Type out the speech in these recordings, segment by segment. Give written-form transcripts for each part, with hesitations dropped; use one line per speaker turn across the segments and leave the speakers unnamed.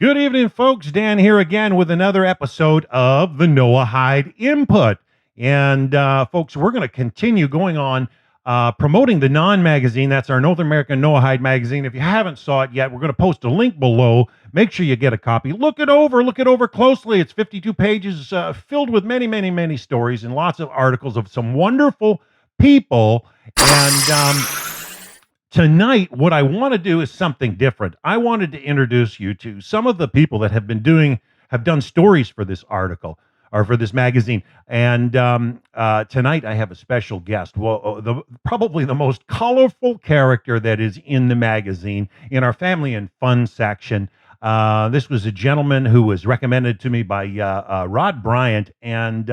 Good evening, folks. Dan here again with another episode of the Noahide Input. And folks, we're going to continue going on promoting the Nan Magazine. That's our North American Noahide magazine. If you haven't saw it yet, we're going to post a link below. Make sure you get a copy. Look it over closely. It's 52 pages filled with many, many, many stories and lots of articles of some wonderful people. And tonight, what I want to do is something different. I wanted to introduce you to some of the people that have done stories for this article or for this magazine. And tonight, I have a special guest. Well, probably the most colorful character that is in the magazine in our family and fun section. This was a gentleman who was recommended to me by Rod Bryant, and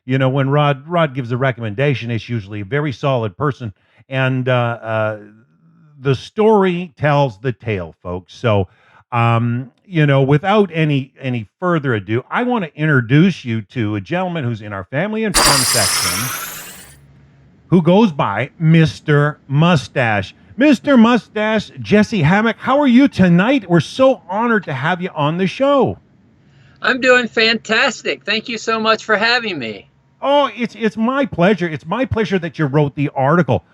when Rod gives a recommendation, it's usually a very solid person. And the story tells the tale, folks. So, without any further ado, I want to introduce you to a gentleman who's in our family and fun section, who goes by Mr. Mustache. Mr. Mustache, Jesse Hammock, how are you tonight? We're so honored to have you on the show.
I'm doing fantastic. Thank you so much for having me.
Oh, it's my pleasure. It's my pleasure that you wrote the article.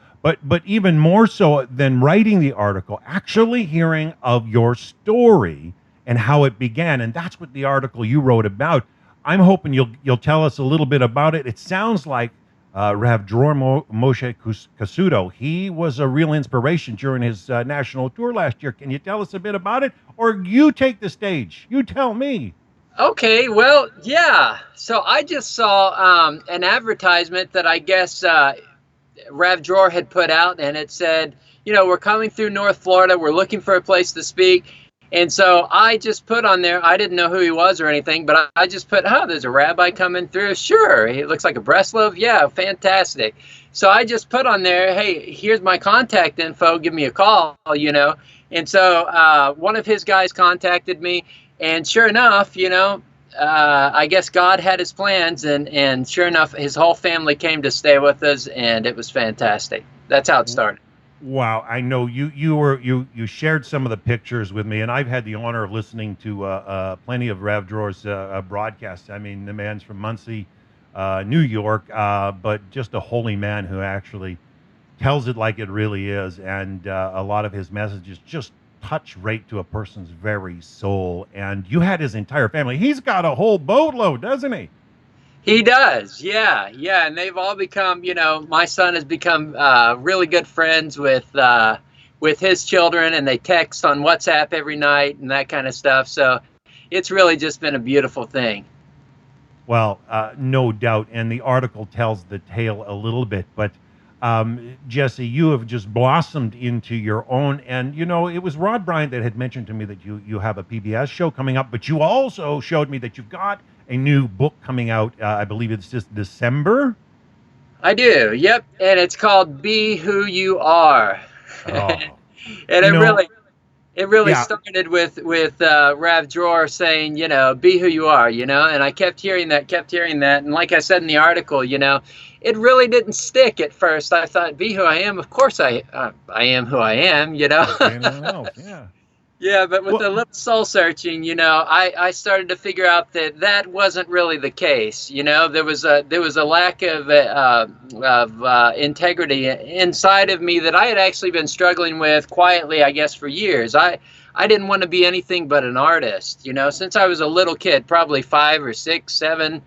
But even more so than writing the article, actually hearing of your story and how it began, and that's what the article you wrote about. I'm hoping you'll tell us a little bit about it. It sounds like Rav Dror Moshe Kasuto. He was a real inspiration during his national tour last year. Can you tell us a bit about it, or you take the stage? You tell me.
Okay, well, yeah. So I just saw an advertisement that I guess Rav Dror had put out, and it said, we're coming through North Florida. We're looking for a place to speak. And so I just put on there, I didn't know who he was or anything, but I just put, there's a rabbi coming through. Sure. He looks like a Breslov. Yeah, fantastic. So I just put on there, hey, here's my contact info. Give me a call, And so one of his guys contacted me, and sure enough, I guess God had his plans, and sure enough, his whole family came to stay with us, and it was fantastic. That's how it started.
Wow, I know you shared some of the pictures with me, and I've had the honor of listening to plenty of Rav Dror's broadcasts. I mean, the man's from Muncie, New York, but just a holy man who actually tells it like it really is, and a lot of his messages just touch right to a person's very soul. And you had his entire family. He's got a whole boatload, doesn't he?
He does, yeah. And they've all become, my son has become really good friends with his children, and they text on WhatsApp every night and that kind of stuff. So it's really just been a beautiful thing.
Well, no doubt. And the article tells the tale a little bit, but Jesse, you have just blossomed into your own. And, it was Rod Bryant that had mentioned to me that you have a PBS show coming up, but you also showed me that you've got a new book coming out. I believe it's just December.
I do. Yep. And it's called Be Who You Are.
Oh.
And it really started with Rav Dror saying, be who you are, and I kept hearing that. And like I said in the article, it really didn't stick at first. I thought, be who I am. Of course I am who I am,
Yeah.
Yeah, but with a little soul searching, I started to figure out that wasn't really the case. There was a lack of integrity inside of me that I had actually been struggling with quietly, I guess, for years. I didn't want to be anything but an artist, since I was a little kid, probably 5 or 6, 7,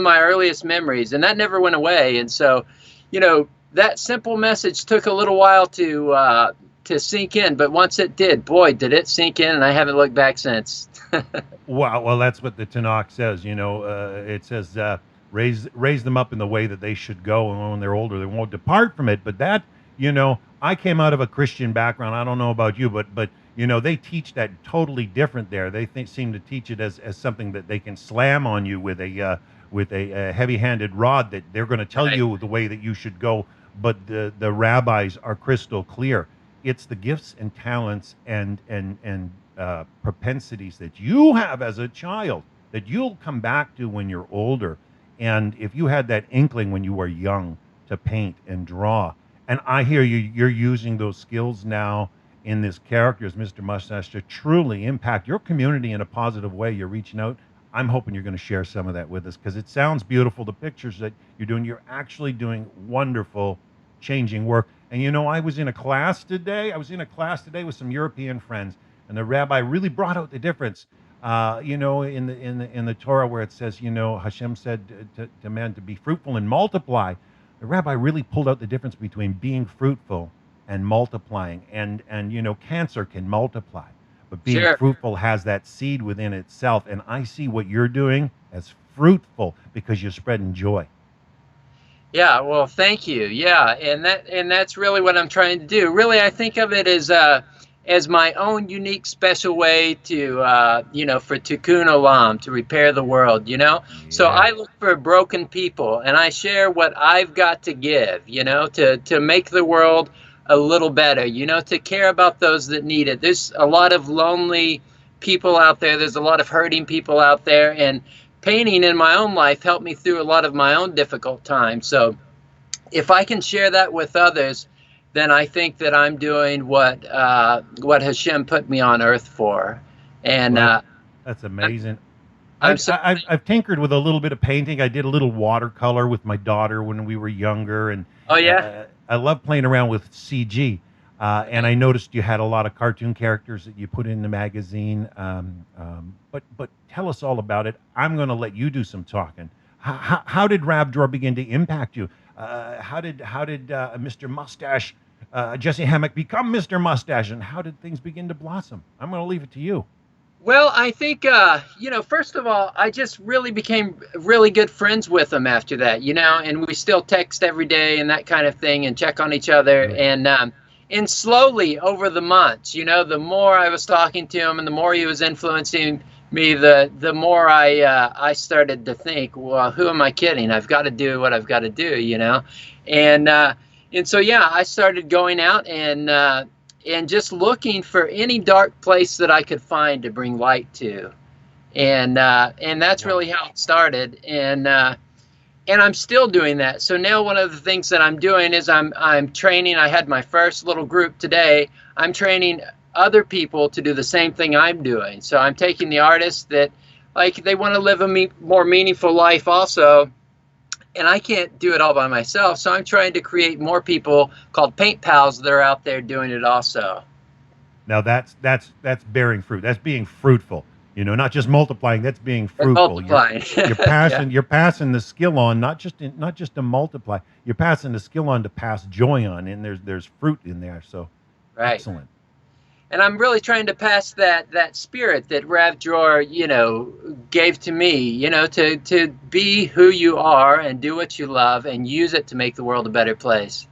my earliest memories, and that never went away. And so, that simple message took a little while to sink in, but once it did, boy, did it sink in, and I haven't looked back since.
Wow, well, that's what the Tanakh says. It says raise them up in the way that they should go, and when they're older, they won't depart from it. But that, I came out of a Christian background. I don't know about you, but they teach that totally different there. They seem to teach it as something that they can slam on you with a heavy-handed rod, that they're going to tell you the way that you should go. But the rabbis are crystal clear. It's the gifts and talents and propensities that you have as a child that you'll come back to when you're older. And if you had that inkling when you were young to paint and draw, and I hear you're using those skills now, in this character as Mr. Mustache to truly impact your community in a positive way. You're reaching out. I'm hoping you're going to share some of that with us because it sounds beautiful. The pictures that you're doing, you're actually doing wonderful, changing work. And I was in a class today. I was in a class today with some European friends, and the rabbi really brought out the difference. In the Torah where it says, Hashem said to man to be fruitful and multiply. The rabbi really pulled out the difference between being fruitful and multiplying. And cancer can multiply, but being
Sure.
fruitful has that seed within itself. And I see what you're doing as fruitful because you're spreading joy.
Yeah, well, thank you. Yeah, and that's really what I'm trying to do. Really, I think of it as my own unique special way to for tikkun olam, to repair the world. So
Yeah.
I look for broken people and I share what I've got to give. To make the world a little better. To care about those that need it. There's a lot of lonely people out there. There's a lot of hurting people out there, and painting in my own life helped me through a lot of my own difficult times. So if I can share that with others, then I think that I'm doing what Hashem put me on earth for. And
Well, that's amazing.
I'm
I've,
so
I've I've tinkered with a little bit of painting. I did a little watercolor with my daughter when we were younger, and
oh yeah.
I love playing around with CG. And I noticed you had a lot of cartoon characters that you put in the magazine. But tell us all about it. I'm going to let you do some talking. How did Ravdor begin to impact you? How did Mr. Mustache, Jesse Hammock, become Mr. Mustache, and how did things begin to blossom? I'm going to leave it to you.
Well, I think, first of all, I just really became really good friends with him after that, and we still text every day and that kind of thing and check on each other.
Good.
And slowly over the months, the more I was talking to him and the more he was influencing me, the more I started to think, well, who am I kidding? I've got to do what I've got to do. And so, yeah, I started going out and just looking for any dark place that I could find to bring light to, and that's
Wow.
really how it started, and I'm still doing that. So now one of the things that I'm doing is I'm training. I had my first little group today. I'm training other people to do the same thing I'm doing. So I'm taking the artists that they want to live a more meaningful life also. And I can't do it all by myself, so I'm trying to create more people called paint pals that are out there doing it also.
Now that's bearing fruit. That's being fruitful. Not just multiplying. That's being fruitful.
Multiplying.
You're passing you're passing the skill on, not just to multiply. You're passing the skill on to pass joy on, and there's fruit in there. So
Right.
excellent.
And I'm really trying to pass that spirit that Rav Dror, gave to me, to be who you are and do what you love and use it to make the world a better place.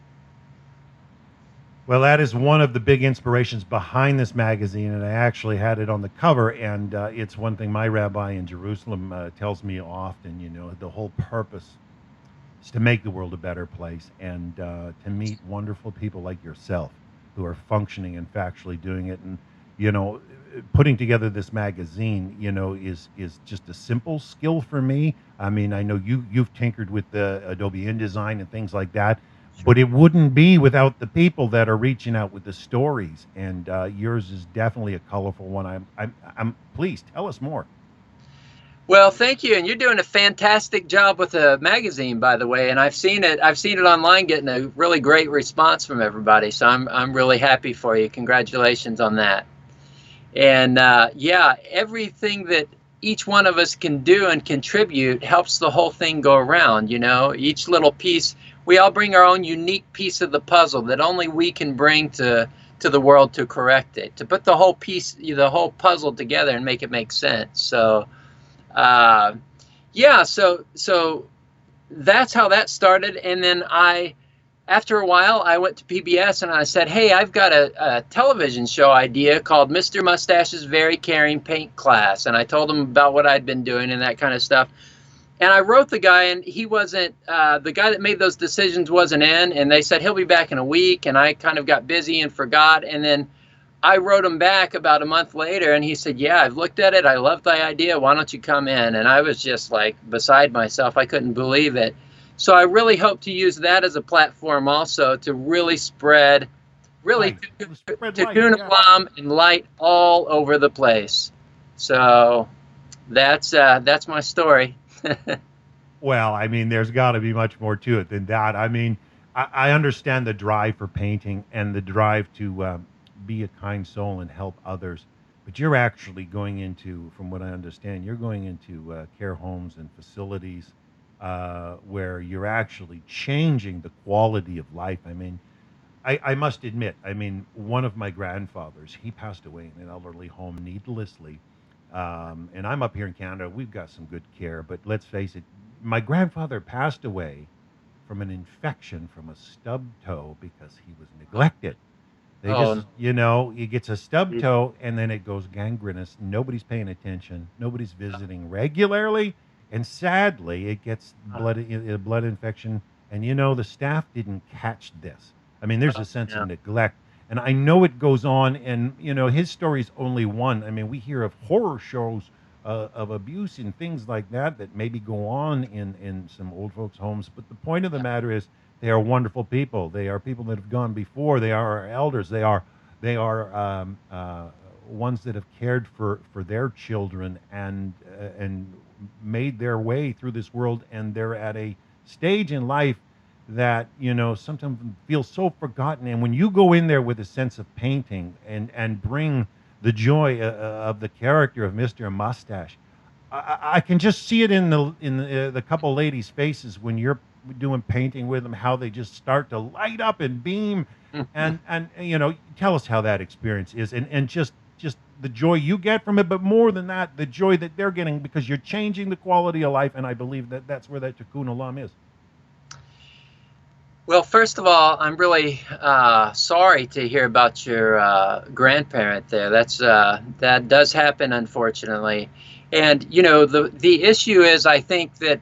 Well, that is one of the big inspirations behind this magazine, and I actually had it on the cover. And it's one thing my rabbi in Jerusalem tells me often. The whole purpose is to make the world a better place, and to meet wonderful people like yourself who are functioning and factually doing it. And putting together this magazine, is just a simple skill for me. I mean, I know you've tinkered with the Adobe InDesign and things like that, but it wouldn't be without the people that are reaching out with the stories. And yours is definitely a colorful one. I'm pleased. Tell us more.
Well, thank you, and you're doing a fantastic job with the magazine, by the way. And I've seen it online, getting a really great response from everybody. So I'm really happy for you. Congratulations on that. And yeah, everything that each one of us can do and contribute helps the whole thing go around. Each little piece, we all bring our own unique piece of the puzzle that only we can bring to the world to correct it, to put the whole puzzle together and make it make sense. So. Yeah, so that's how that started. And then after a while, I went to PBS and I said, hey, I've got a television show idea called Mr. Mustache's Very Caring Paint Class. And I told them about what I'd been doing and that kind of stuff. And I wrote the guy, and he wasn't, the guy that made those decisions wasn't in. And they said, he'll be back in a week. And I kind of got busy and forgot. And then I wrote him back about a month later, and he said, yeah, I've looked at it. I love the idea. Why don't you come in? And I was just beside myself. I couldn't believe it. So I really hope to use that as a platform also to really spread really
Light. Spread light.
tikkun
Yeah.
olam and light all over the place. So that's my story.
Well, I mean, there's got to be much more to it than that. I mean, I understand the drive for painting and the drive to be a kind soul and help others, but you're actually going into, from what I understand, you're going into care homes and facilities where you're actually changing the quality of life. I mean, I must admit, I mean, one of my grandfathers, he passed away in an elderly home needlessly. And I'm up here in Canada. We've got some good care, but let's face it, my grandfather passed away from an infection from a stub toe because he was neglected. They
Oh,
just, he gets a stub toe and then it goes gangrenous. Nobody's paying attention. Nobody's visiting regularly. And sadly, it gets a blood infection. And the staff didn't catch this. I mean, there's a sense of
yeah.
neglect. And I know it goes on. And, his story's only one. I mean, we hear of horror shows of abuse and things like that maybe go on in some old folks' homes. But the point of the matter is, they are wonderful people. They are people that have gone before. They are our elders. They are ones that have cared for their children and made their way through this world. And they're at a stage in life that sometimes feels so forgotten. And when you go in there with a sense of painting and bring the joy of the character of Mr. Mustache, I can just see it in the couple ladies' faces when you're doing painting with them, how they just start to light up and beam, and tell us how that experience is, and just the joy you get from it, but more than that, the joy that they're getting because you're changing the quality of life, and I believe that that's where that tikkun olam is.
Well, first of all, I'm really sorry to hear about your grandparent there. That does happen, unfortunately. And the issue is, I think that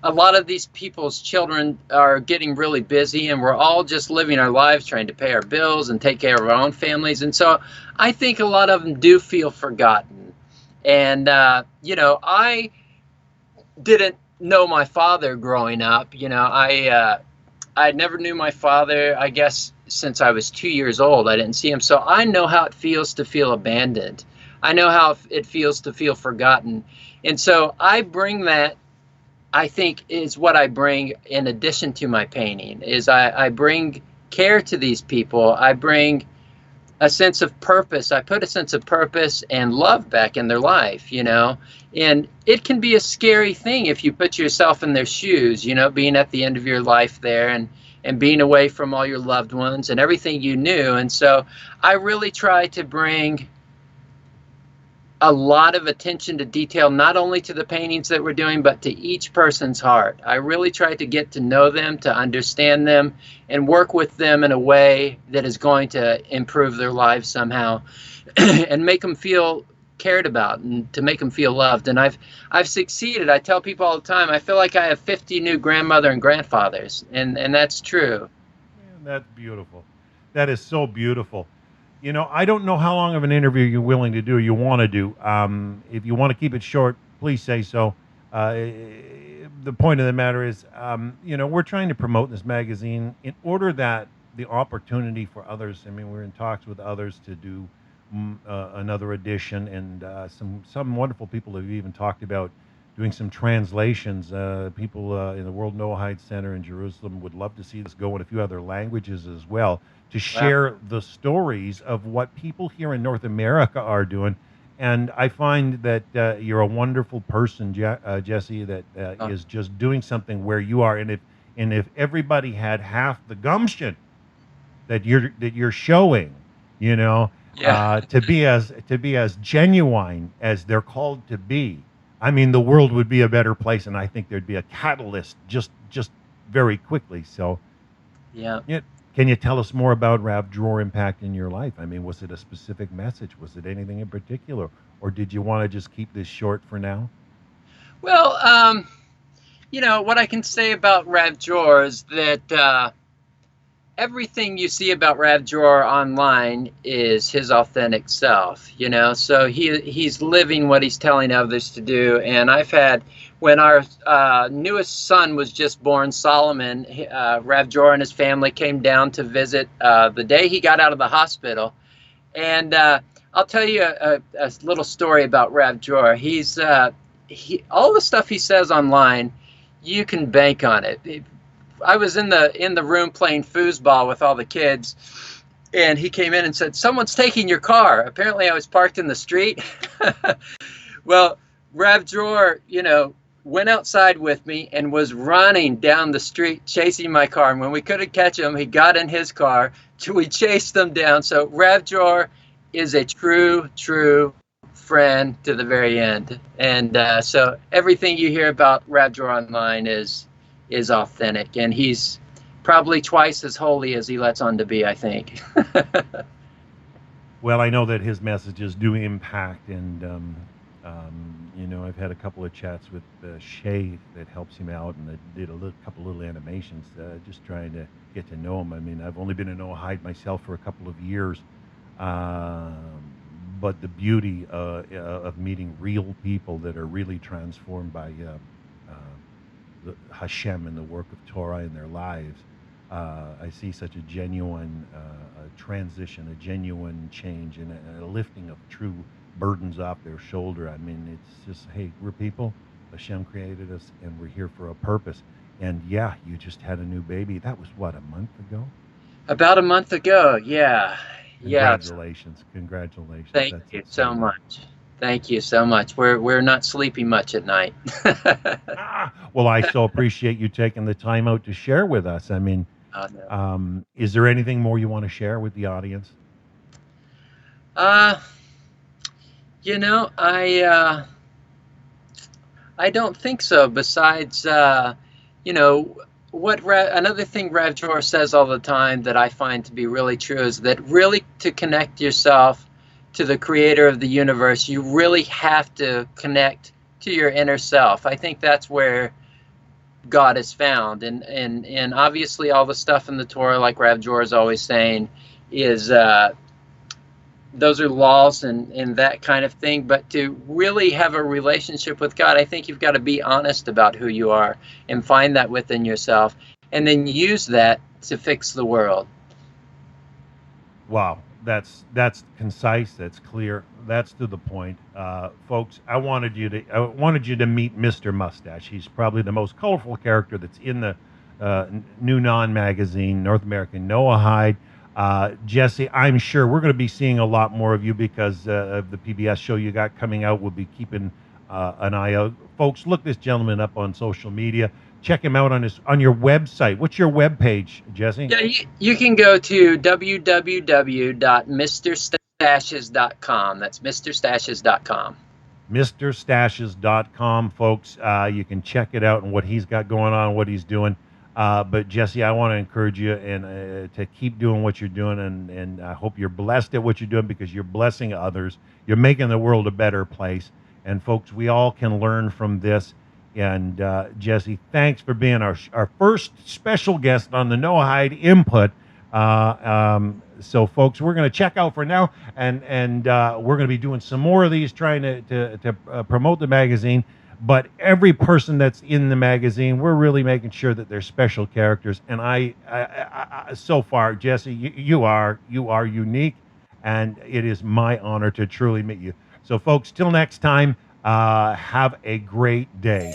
a lot of these people's children are getting really busy, and we're all just living our lives trying to pay our bills and take care of our own families. And so I think a lot of them do feel forgotten. And I didn't know my father growing up. I never knew my father, I guess, since I was 2 years old. I didn't see him. So I know how it feels to feel abandoned. I know how it feels to feel forgotten. And so I bring that, I think, is what I bring in addition to my painting, is I bring care to these people. I bring a sense of purpose. I put a sense of purpose and love back in their life, and it can be a scary thing if you put yourself in their shoes, being at the end of your life there and being away from all your loved ones and everything you knew. And so I really try to bring a lot of attention to detail, not only to the paintings that we're doing, but to each person's heart. I really try to get to know them, to understand them, and work with them in a way that is going to improve their lives somehow and make them feel cared about and to make them feel loved. And I've succeeded. I tell people all the time, I feel like I have 50 new grandmother and grandfathers, and that's true.
Man, that's beautiful. That is so beautiful. I don't know how long of an interview you're willing to do, you want to do. If you want to keep it short, please say so. The point of the matter is, we're trying to promote this magazine in order that the opportunity for others, I mean, we're in talks with others to do another edition, and some wonderful people have even talked about doing some translations. People in the World Noahide Center in Jerusalem would love to see this go in a few other languages as well, to share the stories of what people here in North America are doing. And I find that you're a wonderful person, Jesse, that is just doing something where you are. And if everybody had half the gumption that you're showing, to be as genuine as they're called to be, I mean, the world would be a better place, and I think there'd be a catalyst just very quickly. So,
Yeah.
Can you tell us more about Rav Dror impact in your life? I mean, was it a specific message? Was it anything in particular? Or did you want to just keep this short for now?
Well, what I can say about Rav Dror is that everything you see about Rav Dror online is his authentic self, so he's living what he's telling others to do. And I've had when our newest son was just born, Solomon, Rav Jor and his family came down to visit the day he got out of the hospital. And I'll tell you a little story about Rav Jor. All the stuff he says online, you can bank on it. I was in the room playing foosball with all the kids, and he came in and said, "Someone's taking your car." Apparently, I was parked in the street. Well, Rav Jor, went outside with me and was running down the street chasing my car. And when we couldn't catch him, he got in his car. We chased them down. So Rav Jor is a true friend to the very end. And so everything you hear about Rav Jor online is authentic. And he's probably twice as holy as he lets on to be, I think.
Well, I know that his messages do impact, and I've had a couple of chats with Shay that helps him out, and I did a couple little animations, just trying to get to know him. I mean, I've only been in Noahide myself for a couple of years, but the beauty of meeting real people that are really transformed by the Hashem and the work of Torah in their lives. I see such a genuine transition, a genuine change, and a lifting of true burdens off their shoulder. I mean, it's just, hey, we're people. Hashem created us, and we're here for a purpose. And yeah, you just had a new baby. That was what, a month ago?
About a month ago, yeah.
Congratulations. Congratulations.
Thank you so much. Thank you so much. We're not sleeping much at night.
Well, I so appreciate you taking the time out to share with us. I mean,
No.
Is there anything more you want to share with the audience?
I don't think so. Besides, another thing Rav Jor says all the time that I find to be really true is that really to connect yourself to the creator of the universe, you really have to connect to your inner self. I think that's where God is found. And obviously all the stuff in the Torah, like Rav Jor is always saying, is those are laws and that kind of thing. But to really have a relationship with God, I think you've got to be honest about who you are and find that within yourself, and then use that to fix the world.
Wow, that's concise, that's clear, that's to the point. Folks, I wanted you to meet Mr. Mustache. He's probably the most colorful character that's in the new Nan Magazine, North American Noahide. Jesse, I'm sure we're going to be seeing a lot more of you because of the PBS show you got coming out. We'll be keeping an eye out. Folks, look this gentleman up on social media. Check him out on your website. What's your webpage, Jesse?
Yeah, you can go to www.mrstashes.com. That's mrstashes.com.
mrstashes.com, folks. You can check it out and what he's got going on, what he's doing. But Jesse, I want to encourage you and to keep doing what you're doing, and I hope you're blessed at what you're doing because you're blessing others. You're making the world a better place. And folks, we all can learn from this. And Jesse, thanks for being our first special guest on the Noahide Input. So, folks, we're going to check out for now, and we're going to be doing some more of these, trying to promote the magazine. But every person that's in the magazine, we're really making sure that they're special characters. And I so far, Jesse, you are unique, and it is my honor to truly meet you. So, folks, till next time, have a great day.